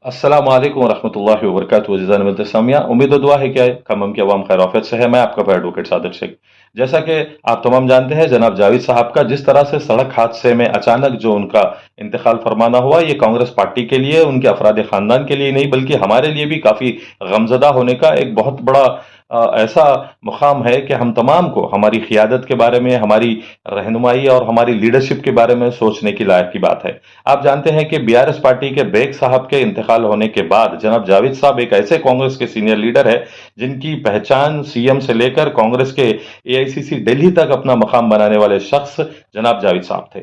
अस्सलाम वालेकुम वरहमतुल्लाहि वबरकातुहू। अज़ीज़ान मिलते सामिया, उम्मीद और दुआ है कि खम्मम की अवाम खैर आफियत से है। मैं आपका भाई एडवोकेट सादिक शेख। जैसा कि आप तमाम जानते हैं, जनाब जावेद साहब का जिस तरह से सड़क हादसे में अचानक जो उनका इंतकाल फरमाना हुआ, ये कांग्रेस पार्टी के लिए, उनके अफराद खानदान के लिए नहीं बल्कि हमारे लिए भी काफ़ी गमजदा होने का एक बहुत बड़ा ऐसा मुकाम है कि हम तमाम को हमारी क़ियादत के बारे में, हमारी रहनुमाई और हमारी लीडरशिप के बारे में सोचने की लायक की बात है। आप जानते हैं कि बीआरएस पार्टी के बेग साहब के इंतकाल होने के बाद जनाब जावेद साहब एक ऐसे कांग्रेस के सीनियर लीडर है जिनकी पहचान सीएम से लेकर कांग्रेस के एआईसीसी दिल्ली तक अपना मकाम बनाने वाले शख्स जनाब जावेद साहब थे।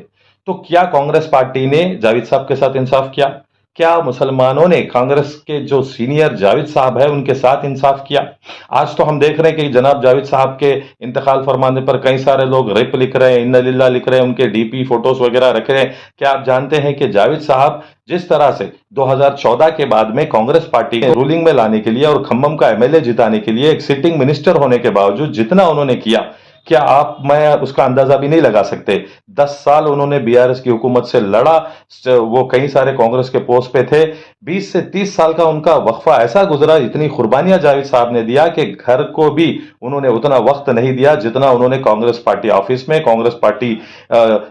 तो क्या कांग्रेस पार्टी ने जावेद साहब के साथ इंसाफ किया? क्या मुसलमानों ने कांग्रेस के जो सीनियर जावेद साहब है उनके साथ इंसाफ किया? आज तो हम देख रहे हैं कि जनाब जावेद साहब के इंतकाल फरमाने पर कई सारे लोग रिप लिख रहे हैं, इन्ना लिल्लाह लिख रहे हैं, उनके डीपी फोटोज वगैरह रख रहे हैं। क्या आप जानते हैं कि जावेद साहब जिस तरह से 2014 के बाद में कांग्रेस पार्टी को रूलिंग में लाने के लिए और खम्मम का एमएलए जिताने के लिए एक सिटिंग मिनिस्टर होने के बावजूद जितना उन्होंने किया, क्या आप मैं उसका अंदाजा भी नहीं लगा सकते। 10 साल उन्होंने बीआरएस की हुकूमत से लड़ा, वो कई सारे कांग्रेस के पोस्ट पे थे। 20 से 30 साल का उनका वक्फा ऐसा गुजरा, इतनी कुर्बानियां जावेद साहब ने दिया कि घर को भी उन्होंने उतना वक्त नहीं दिया जितना उन्होंने कांग्रेस पार्टी ऑफिस में, कांग्रेस पार्टी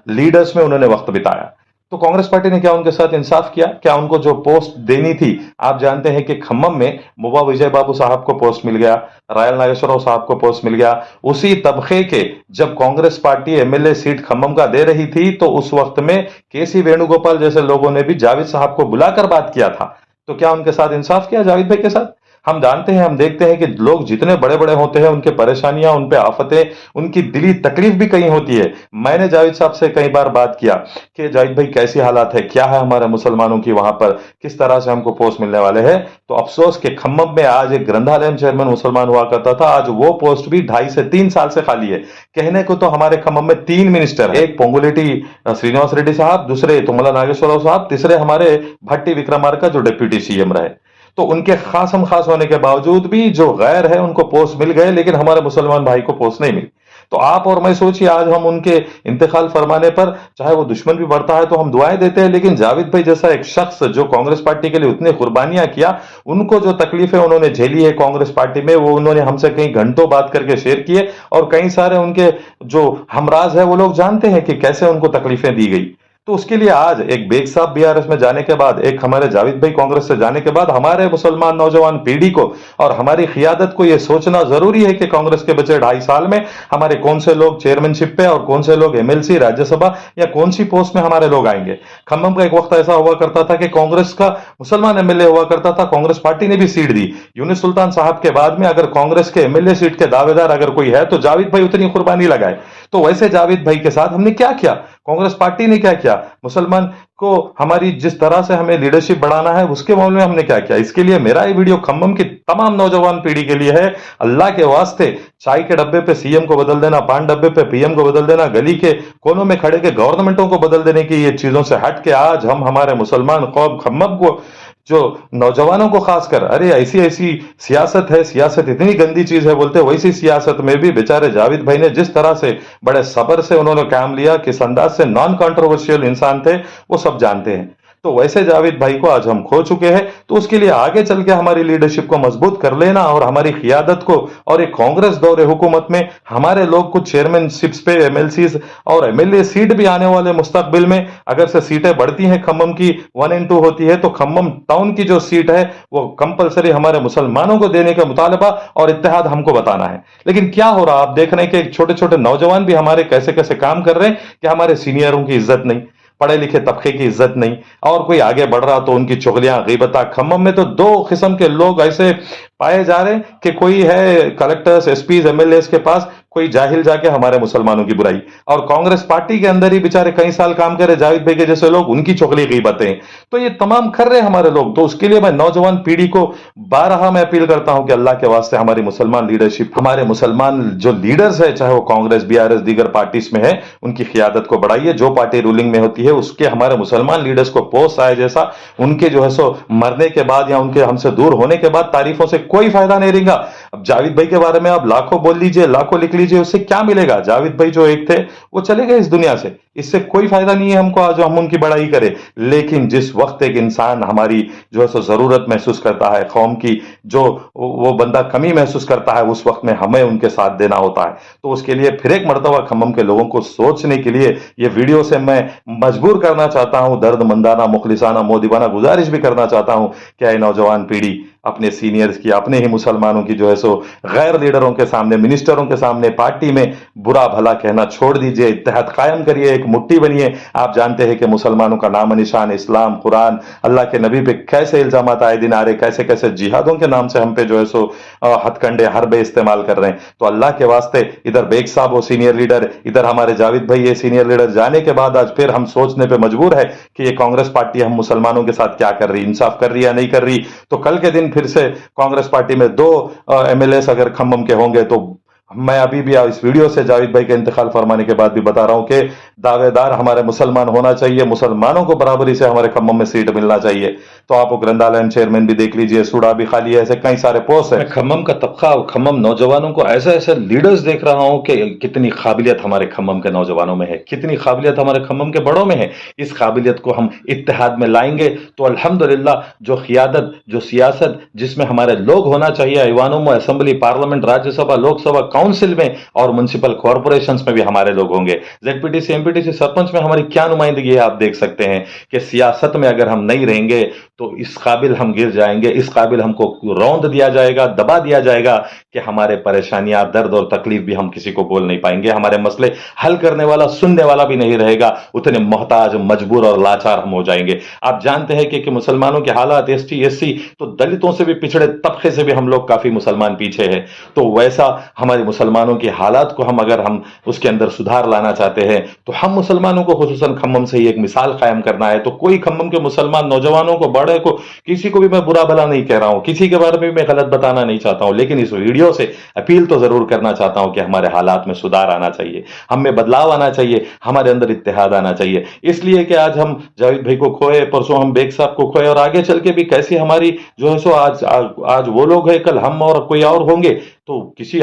लीडर्स में उन्होंने वक्त बिताया। तो कांग्रेस पार्टी ने क्या उनके साथ इंसाफ किया? क्या उनको जो पोस्ट देनी थी? आप जानते हैं कि खम्मम में मुबा विजय बाबू साहब को पोस्ट मिल गया, रायल नागेश्वरराव साहब को पोस्ट मिल गया। उसी तबके के जब Congress party MLA seat Khammam का दे रही थी तो उस वक्त में केसी वेणुगोपाल जैसे लोगों ने भी जावेद साहब को बुलाकर बात किया था। तो क्या उनके साथ इंसाफ किया जावेद भाई के साथ? हम जानते हैं, हम देखते हैं कि लोग जितने बड़े बड़े होते हैं उनके परेशानियां, उन पे आफतें, उनकी दिली तकलीफ भी कहीं होती है। मैंने जावेद साहब से कई बार बात किया कि जावेद भाई कैसी हालात है, क्या है हमारे मुसलमानों की वहां पर, किस तरह से हमको पोस्ट मिलने वाले हैं। तो अफसोस के खम्मम में आज एक ग्रंथालय चेयरमैन मुसलमान हुआ करता था, आज वो पोस्ट भी 2.5 से 3 साल से खाली है। कहने को तो हमारे खम्मम में 3 मिनिस्टर है, एक पोंगुलेटी श्रीनिवास रेड्डी साहब, दूसरे तुमला नागेश्वरराव साहब, तीसरे हमारे भट्टी विक्रमार्का जो डिप्यूटी सीएम रहे। तो उनके खासम खास होने के बावजूद भी जो गैर है उनको पोस्ट मिल गए, लेकिन हमारे मुसलमान भाई को पोस्ट नहीं मिली। तो आप और मैं सोचिए, आज हम उनके इंतकाल फरमाने पर चाहे वो दुश्मन भी बढ़ता है तो हम दुआएं देते हैं, लेकिन जावेद भाई जैसा एक शख्स जो कांग्रेस पार्टी के लिए उतनी कुर्बानियां किया, उनको जो तकलीफें उन्होंने झेली है कांग्रेस पार्टी में, वो उन्होंने हमसे कई घंटों बात करके शेयर किए। और कई सारे उनके जो हमराज है वो लोग जानते हैं कि कैसे उनको तकलीफें दी गई। तो उसके लिए आज एक बेग साहब बीआरएस में जाने के बाद, एक हमारे जावेद भाई कांग्रेस से जाने के बाद हमारे मुसलमान नौजवान पीढ़ी को और हमारी क़ियादत को यह सोचना जरूरी है कि कांग्रेस के बचे 2.5 साल में हमारे कौन से लोग चेयरमैनशिप पे और कौन से लोग एमएलसी, राज्यसभा या कौन सी पोस्ट में हमारे लोग आएंगे। खम्मम का एक वक्त ऐसा हुआ करता था कि कांग्रेस का मुसलमान एमएलए हुआ करता था, कांग्रेस पार्टी ने भी सीट दी। यूनुस सुल्तान साहब के बाद में अगर कांग्रेस के एमएलए सीट के दावेदार अगर कोई है तो जावेद भाई उतनी कुर्बानी लगाए। तो वैसे जावेद भाई के साथ हमने क्या किया, कांग्रेस पार्टी ने क्या किया, मुसलमान को हमारी जिस तरह से हमें लीडरशिप बढ़ाना है उसके मामले में हमने क्या किया। इसके लिए मेरा ये वीडियो खम्मम की तमाम नौजवान पीढ़ी के लिए है। अल्लाह के वास्ते चाय के डब्बे पे सीएम को बदल देना, पान डब्बे पे पीएम को बदल देना, गली के कोनों में खड़े के गवर्नमेंटों को बदल देने की ये चीजों से हट के आज हम हमारे मुसलमान कौम खम्मम को, जो नौजवानों को खासकर, अरे ऐसी ऐसी सियासत है, सियासत इतनी गंदी चीज है बोलते, वैसी सियासत में भी बेचारे जावेद भाई ने जिस तरह से बड़े सब्र से उन्होंने काम लिया, किस अंदाज से नॉन कंट्रोवर्शियल इंसान थे, वो सब जानते हैं। तो वैसे जावेद भाई को आज हम खो चुके हैं। तो उसके लिए आगे चल के हमारी लीडरशिप को मजबूत कर लेना और हमारी क़ियादत को, और एक कांग्रेस दौरे हुकूमत में हमारे लोग कुछ चेयरमैनशिप्स पे, एमएलसीज और एमएलए सीट भी आने वाले मुस्तकबिल में, अगर से सीटें बढ़ती हैं, खम्मम की 1 and 2 होती है तो खम्मम टाउन की जो सीट है वो कंपलसरी हमारे मुसलमानों को देने का मुतालबा और इत्तेहाद हमको बताना है। लेकिन क्या हो रहा, आप देख रहे हैं कि छोटे छोटे नौजवान भी हमारे कैसे कैसे काम कर रहे हैं कि हमारे सीनियरों की इज्जत नहीं, पढ़े लिखे तबके की इज्जत नहीं, और कोई आगे बढ़ रहा तो उनकी चुगलियां, गीबता। खम्मम में तो 2 किस्म के लोग ऐसे पाए जा रहे हैं कि कोई है कलेक्टर्स, एसपीज, एमएलए के पास, कोई जाहिल जाके हमारे मुसलमानों की बुराई, और कांग्रेस पार्टी के अंदर ही बेचारे कई साल काम करे जावेद भाई के जैसे लोग, उनकी चुगली गीबतें। तो ये तमाम कर रहे हैं हमारे लोग। तो उसके लिए मैं नौजवान पीढ़ी को बारहा मैं अपील करता हूं कि अल्लाह के वास्ते हमारी मुसलमान लीडरशिप, हमारे मुसलमान जो लीडर्स है, चाहे वो कांग्रेस, बीआरएस, दीगर पार्टीज में है, उनकी क़ियादत को बढ़ाइए। जो पार्टी रूलिंग में होती है उसके हमारे मुसलमान लीडर्स को पोस्ट आए, जैसा उनके जो है सो मरने के बाद या उनके हमसे दूर होने के बाद तारीफों से कोई फायदा नहीं रहेगा। अब जावेद भाई के बारे में आप लाखों बोल लीजिए, लाखों लिख लीजिए, उससे क्या मिलेगा? जावेद भाई जो एक थे वो चले गए इस दुनिया से, इससे कोई फायदा नहीं है हमको आज हम उनकी बड़ाई करें। लेकिन जिस वक्त एक इंसान हमारी जो है सो जरूरत महसूस करता है, कौम की जो वो बंदा कमी महसूस करता है, उस वक्त में हमें उनके साथ देना होता है। तो उसके लिए फिर एक मर्तबा खम्मम के लोगों को सोचने के लिए ये वीडियो से मैं मजबूर करना चाहता हूं, दर्दमंदाना, मुखलिसाना, मोदिबाना गुजारिश भी करना चाहता हूं कि ऐ नौजवान पीढ़ी अपने सीनियर्स की, अपने ही मुसलमानों की जो है सो गैर लीडरों के सामने, मिनिस्टरों के सामने, पार्टी में बुरा भला कहना छोड़ दीजिए, इत्तेहाद कायम करिए, एक मुट्ठी बनिए। आप जानते हैं कि मुसलमानों का नाम निशान इस्लाम, कुरान, अल्लाह के नबी पे कैसे इल्जाम आए दिन आ रहे, कैसे कैसे जिहादों के नाम से हम पे जो है सो हथकंडे हरबे इस्तेमाल कर रहे हैं। तो अल्लाह के वास्ते इधर बेग साहब वो सीनियर लीडर, इधर हमारे जावेद भाई ये सीनियर लीडर जाने के बाद आज फिर हम सोचने पे मजबूर है कि ये कांग्रेस पार्टी हम मुसलमानों के साथ क्या कर रही, इंसाफ कर रही या नहीं कर रही। तो कल के दिन फिर से कांग्रेस पार्टी में 2 एमएलए अगर खम्मम के होंगे तो मैं अभी भी इस वीडियो से जावेद भाई के इंतकाल फरमाने के बाद भी बता रहा हूं कि दावेदार हमारे मुसलमान होना चाहिए, मुसलमानों को बराबरी से हमारे खम्मम में सीट मिलना चाहिए। तो आप ग्रंथालय चेयरमैन भी देख लीजिए, सूडा भी खाली है, ऐसे कई सारे पोस्ट है। खम्मम का तबका और खम्मम नौजवानों को ऐसे ऐसे लीडर्स देख रहा हूं कि कितनी काबिलियत हमारे खम्मम के नौजवानों में है, कितनी काबिलियत हमारे खम्मम के बड़ों में है। इस काबिलियत को हम इत्तेहाद में लाएंगे तो अल्हम्दुलिल्लाह जो क़ियादत, जो सियासत जिसमें हमारे लोग होना चाहिए, ऐवानों में, assembly, parliament, Rajya Sabha, Lok Sabha, council में और म्युनिसिपल कॉर्पोरेशंस में भी हमारे लोग होंगे। जेडपीटीसी, एमपीटीसी, सरपंच में हमारी क्या नुमाइंदगी है आप देख सकते हैं कि सियासत में अगर हम नहीं रहेंगे तो इस काबिल हम गिर जाएंगे, इस काबिल हमको रौंद दिया जाएगा, दबा दिया जाएगा कि हमारे परेशानियां, दर्द और तकलीफ भी हम किसी को बोल नहीं पाएंगे, हमारे मसले हल करने वाला, सुनने वाला भी नहीं रहेगा, उतने मोहताज, मजबूर और लाचार हम हो जाएंगे। आप जानते हैं कि मुसलमानों के हालात, एसटी, एससी, तो दलितों से भी, पिछड़े तबके से भी हम लोग काफी मुसलमान पीछे हैं। तो वैसा हमारे मुसलमानों की हालात को हम उसके अंदर सुधार लाना चाहते हैं तो हम मुसलमानों को खुसूसन खम्मम से ही एक मिसाल कायम करना है। तो कोई खम्मम के मुसलमान नौजवानों को, बड़े को, किसी को भी मैं बुरा भला नहीं कह रहा हूं, किसी के बारे में मैं गलत बताना नहीं चाहता हूं, लेकिन इस वीडियो से अपील तो जरूर करना चाहता हूं कि हमारे हालात में सुधार आना चाहिए, हम में बदलाव आना चाहिए, हमारे अंदर इत्तेहाद आना चाहिए। इसलिए कि आज हम जावेद भाई को खोए, परसों हम बेग साहब को खोए, और आगे चल के भी कैसी हमारी जो है सो आज वो लोग हैं, कल हम और कोई और होंगे। तो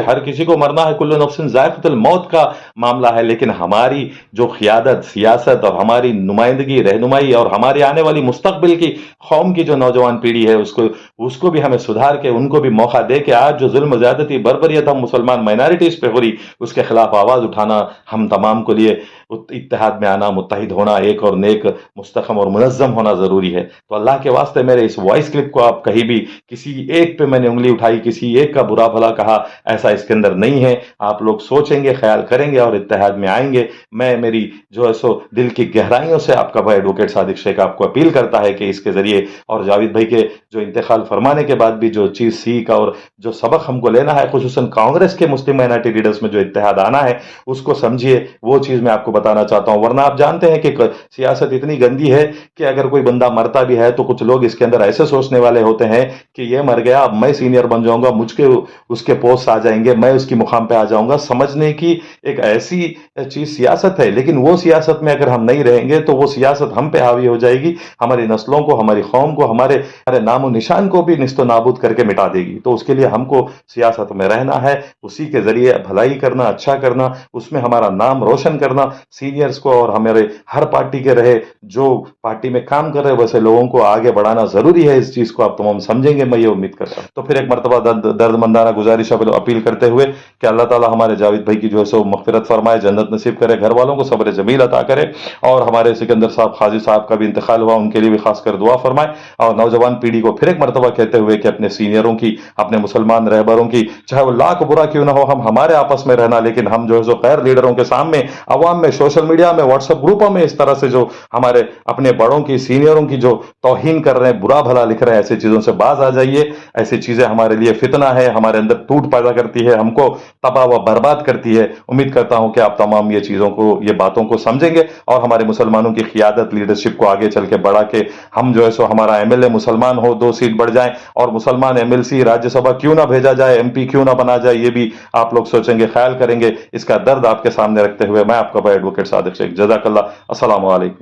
हर किसी को मरना है, कुल्लु नफ्सिन ज़ायक़तुल मौत का मामला है। लेकिन हमारी जो क़ियादत, सियासत और हमारी नुमाइंदगी, रहनुमाई और हमारी आने वाली मुस्तकबिल की कौम की जो नौजवान पीढ़ी है, उसको भी हमें सुधार के, उनको भी मौका दे के आज जो जुल्म, ज़्यादती, बर्बरियत हम मुसलमान माइनॉरिटीज पे हो रही, उसके खिलाफ आवाज उठाना हम तमाम को लिए इत्तेहाद में आना, मुत्तहिद होना, एक और नेक, मुस्तकम और मुनज़्ज़म होना जरूरी है। तो अल्लाह के वास्ते मेरे इस वॉइस क्लिप को आप कहीं भी किसी एक पे मैंने उंगली उठाई, किसी एक का बुरा भला कहा, ऐसा इसके अंदर नहीं है। आप लोग सोचेंगे, ख्याल करेंगे और इत्तेहाद में आएंगे। मैं मेरी जो है सो दिल की गहराइयों से आपका भाई एडवोकेट सादिक शेख आपको अपील करता है कि इसके जरिए और जावेद भाई के जो इंतकाल फरमाने के बाद भी जो चीज सीख और जो सबक हमको लेना है, खुसूसन कांग्रेस के मुस्लिम माइनॉरिटी लीडर्स में जो इत्तेहाद आना है, उसको समझिए। वो चीज मैं आपको बताना चाहता हूं। वरना आप जानते हैं कि सियासत इतनी गंदी है कि अगर कोई बंदा मरता भी है तो कुछ लोग इसके अंदर ऐसे सोचने वाले होते हैं कि ये मर गया, अब मैं सीनियर बन जाऊंगा, मुझके उसके पोस्ट आ जाएंगे, मैं उसकी मुकाम पे आ जाऊंगा। समझने की एक ऐसी चीज सियासत है, लेकिन वो सियासत में अगर हम नहीं रहेंगे तो वो सियासत हम पे हावी हो जाएगी, हमारी नस्लों को, हमारी कौम को, हमारे नामो निशान को भी निस्तो नाबूद करके मिटा देगी। तो उसके लिए हमको सियासत में रहना है, उसी के जरिए भलाई करना, अच्छा करना, उसमें हमारा नाम रोशन करना, सीनियर्स को और हमारे हर पार्टी के रहे जो पार्टी में काम कर रहे वैसे लोगों को आगे बढ़ाना जरूरी है। इस चीज को आप तमाम समझेंगे, मैं ये उम्मीद करता हूं। तो फिर एक मरतबा दर्दमंदाना गुजारिश अपील करते हुए कि अल्लाह ताला हमारे जावेद भाई की जो है सो मग़फ़िरत फरमाए, जन्नत नसीब करे, घर वालों को सब्र जमील अता करे, और हमारे सिकंदर साहब खाजी साहब का भी इंतकाल हुआ, उनके लिए भी खासकर दुआ फरमाए। और नौजवान पीढ़ी को फिर एक मरतबा कहते हुए कि अपने सीनियरों की, अपने मुसलमान रहबरों की, चाहे वो लाख बुरा क्यों ना हो, हम हमारे आपस में रहना, लेकिन हम जो है सो गैर लीडरों के सामने, अवाम में, सोशल मीडिया में, व्हाट्सएप ग्रुपों में इस तरह से जो हमारे अपने बड़ों की, सीनियरों की जो तौहीन कर रहे हैं, बुरा भला लिख रहे हैं, ऐसी चीजों से बाज आ जाइए। ऐसी चीजें हमारे लिए फितना है, हमारे अंदर टूट पैदा करती है, हमको तबाह व बर्बाद करती है। उम्मीद करता हूं कि आप तमाम ये चीजों को, ये बातों को समझेंगे और हमारे मुसलमानों की क़ियादत, लीडरशिप को आगे चल के बढ़ा के हम जो है सो हमारा एमएलए मुसलमान हो, 2 सीट बढ़ जाएं, और मुसलमान एमएलसी राज्यसभा क्यों ना भेजा जाए, एमपी क्यों ना बना जाए, ये भी आप लोग सोचेंगे, ख्याल करेंगे। इसका दर्द आपके सामने रखते हुए मैं आपका भाई एडवोकेट सादिक शेख, जज़ाकल्लाह। अस्सलामु अलैकुम।